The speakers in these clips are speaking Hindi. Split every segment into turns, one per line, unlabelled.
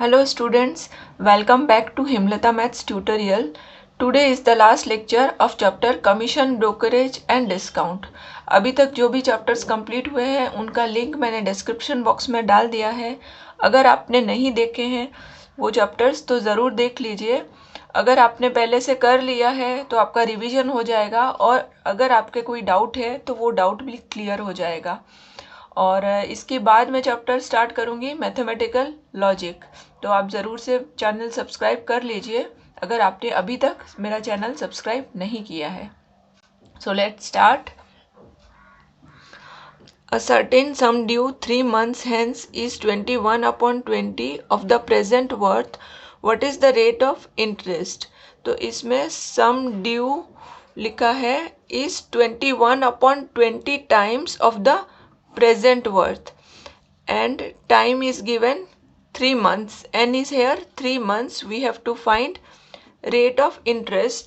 Hello students, welcome back to Himlata Maths tutorial. Today is the last lecture of chapter Commission, Brokerage and Discount. अभी तक जो भी चैप्टर्स कंप्लीट हुए हैं उनका लिंक मैंने डिस्क्रिप्शन बॉक्स में डाल दिया है. अगर आपने नहीं देखे हैं वो चैप्टर्स तो ज़रूर देख लीजिए. अगर आपने पहले से कर लिया है तो आपका रिवीजन हो जाएगा और अगर आपके कोई डाउट है तो वो डाउट भी क्लियर हो जाएगा. और इसके बाद मैं चैप्टर स्टार्ट करूँगी मैथमेटिकल लॉजिक. तो आप ज़रूर से चैनल सब्सक्राइब कर लीजिए अगर आपने अभी तक मेरा चैनल सब्सक्राइब नहीं किया है. So let's start. A certain sum due 3 months hence is 21/20 of the present worth. What is the rate of interest? तो इसमें sum due लिखा है is 21/20 times of the present worth and time is given 3 months. N is here 3 months. We have to find rate of interest.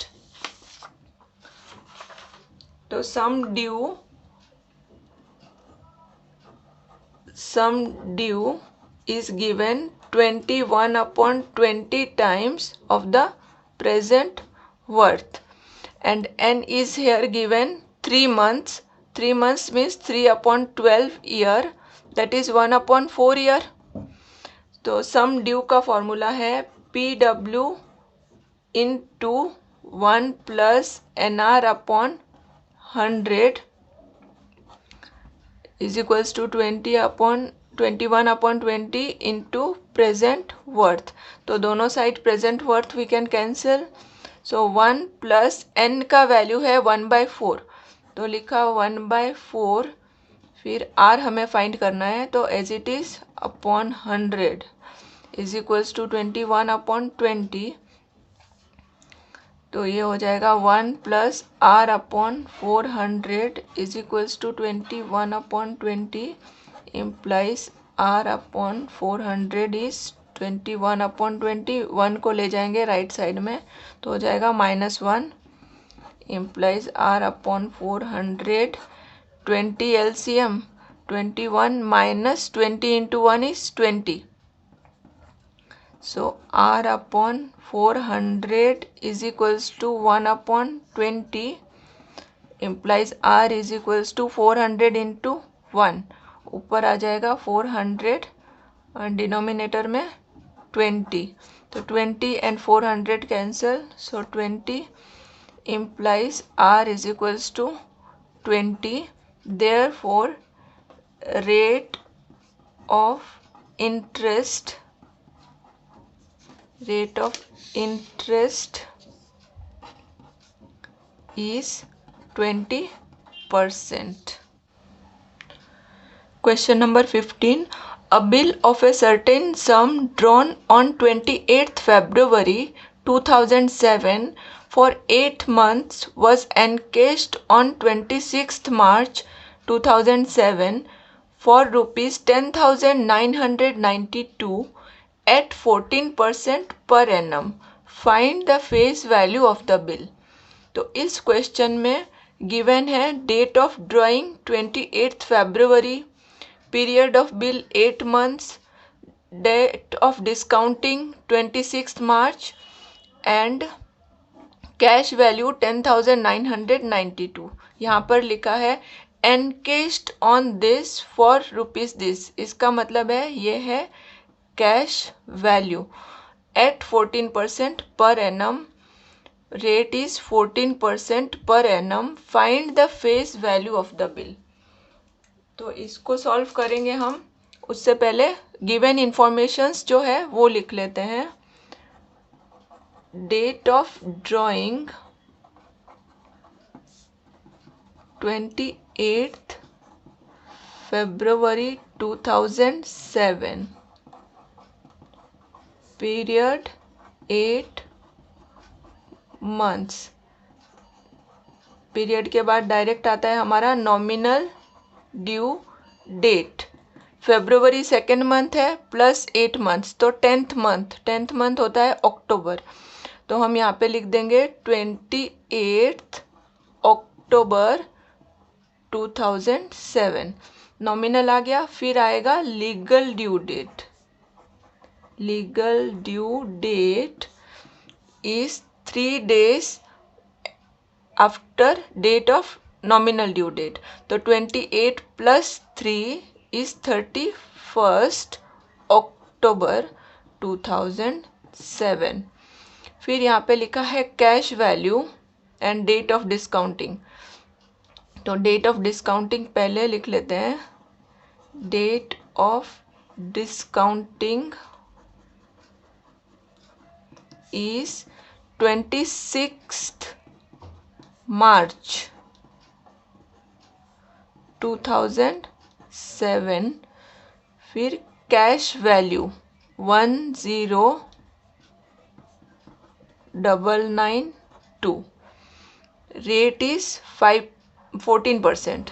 So sum due is given 21/20 times of the present worth and N is here given 3 months. 3 months means 3/12 year, that is 1/4 year. तो सम ड्यू का फॉर्मूला है PW into 1 plus NR upon 100 is equals to 21/20 into present worth. तो दोनों side present worth we can cancel. So 1 plus n का वैल्यू है 1/4. तो लिखा 1/4. फिर r हमें फाइंड करना है तो as it is upon 100 is equals to 21/20. तो ये हो जाएगा 1 plus r upon 400 is equals to 21/20 implies r upon 400 is 21/20. 1 को ले जाएंगे राइट साइड में तो हो जाएगा -1 implies r upon 400. 20 LCM 21 minus 20 into 1 is 20. So r upon 400 is equals to 1/20 implies r is equals to 400 into 1. ऊपर आ जाएगा 400 और डिनोमिनेटर में 20. तो 20 and 400 cancel. So 20 implies r is equals to 20. Therefore, rate of interest is 20%. Question number 15. A bill of a certain sum drawn on 28th February 2007 for 8 months was encashed on 26th March 2007 for rupees 10,992 at 14% per annum. Find the face value of the bill. तो इस क्वेश्चन में गिवन है date of drawing 28th February, period of bill 8 months, date of discounting 26th March and cash value 10,992. यहाँ पर लिखा है encashed on this for rupees this. इसका मतलब है ये है cash value eight 14% per annum. Rate is 14% per annum. Find the face value of the bill. तो इसको सॉल्व करेंगे हम. उससे पहले गिवन इंफॉर्मेशंस जो है वो लिख लेते हैं. Date of drawing 28th February 2007, period 8 months. Period के बाद डायरेक्ट आता है हमारा नॉमिनल ड्यू डेट. फरवरी सेकेंड मंथ है प्लस 8 months तो 10th मंथ होता है अक्टूबर. तो हम यहाँ पे लिख देंगे 28th अक्टूबर 2007. नॉमिनल आ गया. फिर आएगा legal due date. legal due date is 3 days after date of nominal due date. तो 28 plus 3 is 31st अक्टूबर 2007. फिर यहाँ पे लिखा है cash value and date of discounting. तो डेट ऑफ डिस्काउंटिंग पहले लिख लेते हैं. Date of discounting is 26th March 2007. फिर cash value 10992. Rate is 14%.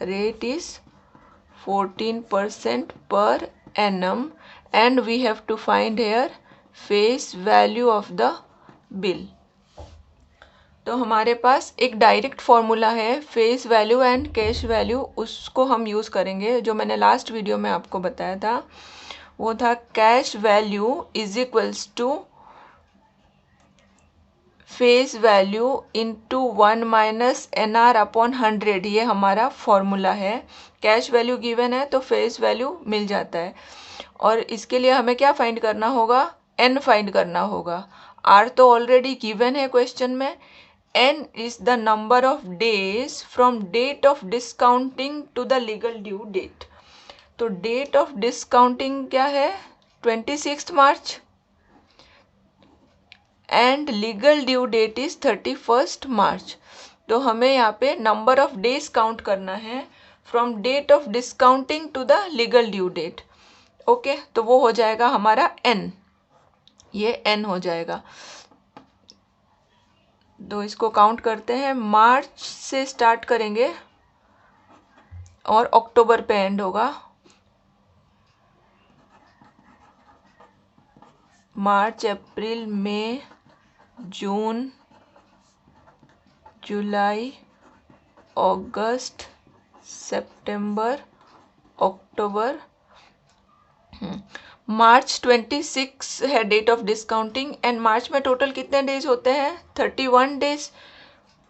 Rate is 14% per annum and we have to find here face value of the bill. तो हमारे पास एक डायरेक्ट फॉर्मूला है face value and cash value, उसको हम यूज़ करेंगे. जो मैंने लास्ट वीडियो में आपको बताया था वो था cash value is equals to face value into 1 minus NR upon 100. ये हमारा फॉर्मूला है. कैश वैल्यू गिवन है तो फेस वैल्यू मिल जाता है. और इसके लिए हमें क्या फाइंड करना होगा? n फाइंड करना होगा. r तो ऑलरेडी गिवन है क्वेश्चन में. n is the number of days from date of discounting to the legal due date. तो डेट ऑफ डिस्काउंटिंग क्या है? 26 March and legal due date is 31 March. तो हमें यहाँ पे नंबर ऑफ डेज काउंट करना है from date of discounting to the legal due date. Okay, तो वो हो जाएगा हमारा n. ये n हो जाएगा. तो इसको काउंट करते हैं. मार्च से स्टार्ट करेंगे और अक्टूबर पे एंड होगा. मार्च, अप्रैल, मई, जून, जुलाई, अगस्त, सितंबर, अक्टूबर. मार्च 26 है डेट ऑफ डिस्काउंटिंग एंड मार्च में टोटल कितने डेज होते हैं? 31 डेज.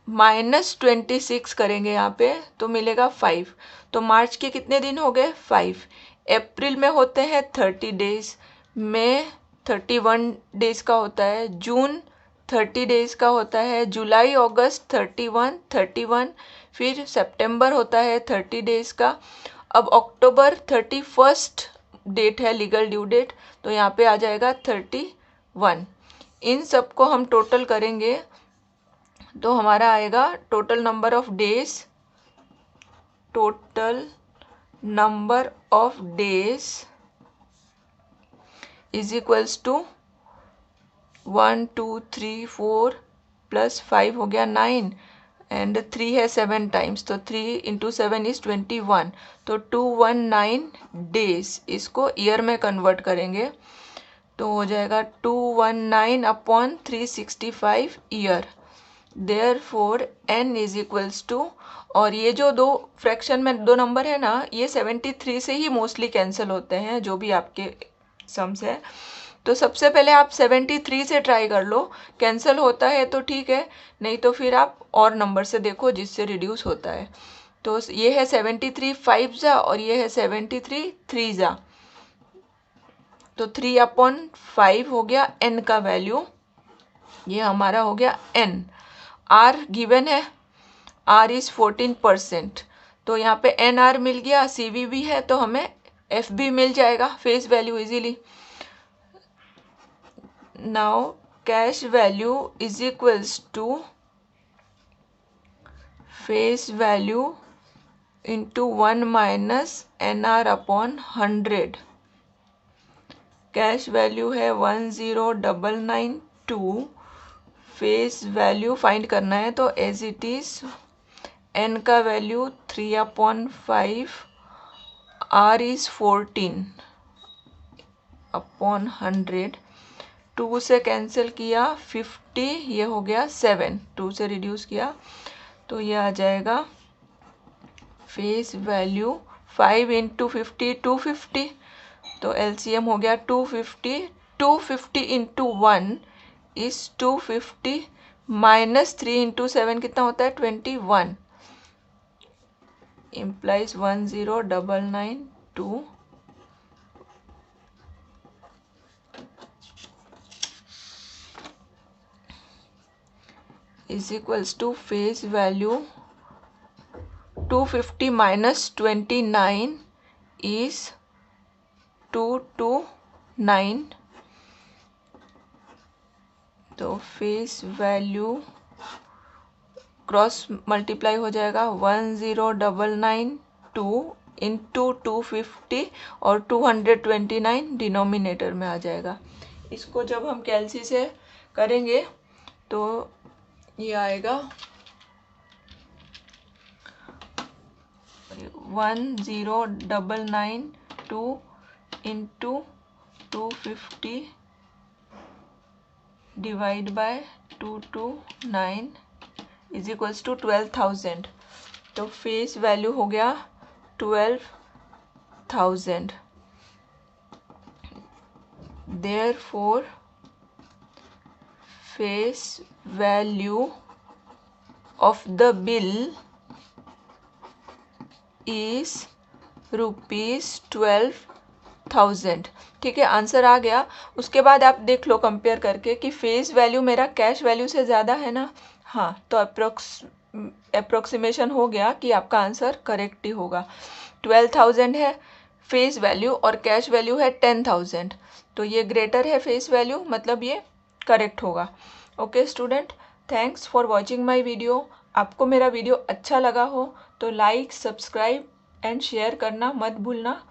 माइनस 26 करेंगे यहाँ पे तो मिलेगा 5. तो मार्च के कितने दिन हो गए? 5. अप्रैल में होते हैं 30 डेज. मई 31 डेज का होता है. जून 30 डेज का होता है. जुलाई, अगस्त 31. फिर सितंबर होता है 30 डेज का. अब अक्टूबर 31 डेट है लीगल ड्यू डेट, तो यहाँ पे आ जाएगा 31. इन सब को हम टोटल करेंगे तो हमारा आएगा total number of days. Total number of days is equals to 1 2 3 4 plus 5 हो गया 9 एंड 3 है 7 टाइम्स. तो 3 इंटू 7 इज 21. तो 219 डेज. इसको ईयर में कन्वर्ट करेंगे तो हो जाएगा 219 upon 365 year. Therefore n is equals to, और ये जो दो फ्रैक्शन में दो नंबर है ना, ये 73 से ही मोस्टली कैंसिल होते हैं जो भी आपके सम्स है. तो सबसे पहले आप 73 से ट्राई कर लो. कैंसिल होता है तो ठीक है, नहीं तो फिर आप और नंबर से देखो जिससे रिड्यूस होता है. तो ये है 73 5 जा और ये है 73 3 जा. तो 3 अपॉन 5 हो गया n का वैल्यू. ये हमारा हो गया n. r गिवन है. r is 14%. तो यहाँ पे NR मिल गया. CV भी है तो हमें F भी मिल जाएगा face value easily. Now cash value is equals to face value into 1 minus NR upon 100. Cash value है 10992. फेस वैल्यू फाइंड करना है तो एज इट इज n का value 3 upon 5. r is 14 upon 100. 2 से कैंसिल किया 50, ये हो गया 7. 2 से रिड्यूस किया तो ये आ जाएगा फेस वैल्यू 5 इंटू 50 250 तो एलसीएम हो गया 250, 250 इंटू 1 इज 250 माइनस 3 इंटू 7 कितना होता है 21, implies 10992 is equals to face value 250 minus 29 is 229, तो फेस वैल्यू क्रॉस मल्टीप्लाई हो जाएगा 10992 इंटू 250 और 229 डिनोमिनेटर में आ जाएगा। इसको जब हम कैलसी से करेंगे तो ये आएगा 10992 into 250 divide by 229 is equals to 12,000। तो फेस वैल्यू हो गया 12,000। Therefore face value of the bill is ₹12,000। ठीक है, आंसर आ गया। उसके बाद आप देख लो कंपेयर करके कि फेस वैल्यू मेरा कैश वैल्यू से ज़्यादा है ना। हाँ, तो अप्रोक्सीमेशन हो गया कि आपका आंसर करेक्ट ही होगा। 12,000 है फेस वैल्यू और कैश वैल्यू है 10,000, तो ये ग्रेटर है फेस वैल्यू, मतलब ये करेक्ट होगा। Okay student, thanks for watching my video. आपको मेरा वीडियो अच्छा लगा हो तो लाइक, सब्सक्राइब एंड शेयर करना मत भूलना।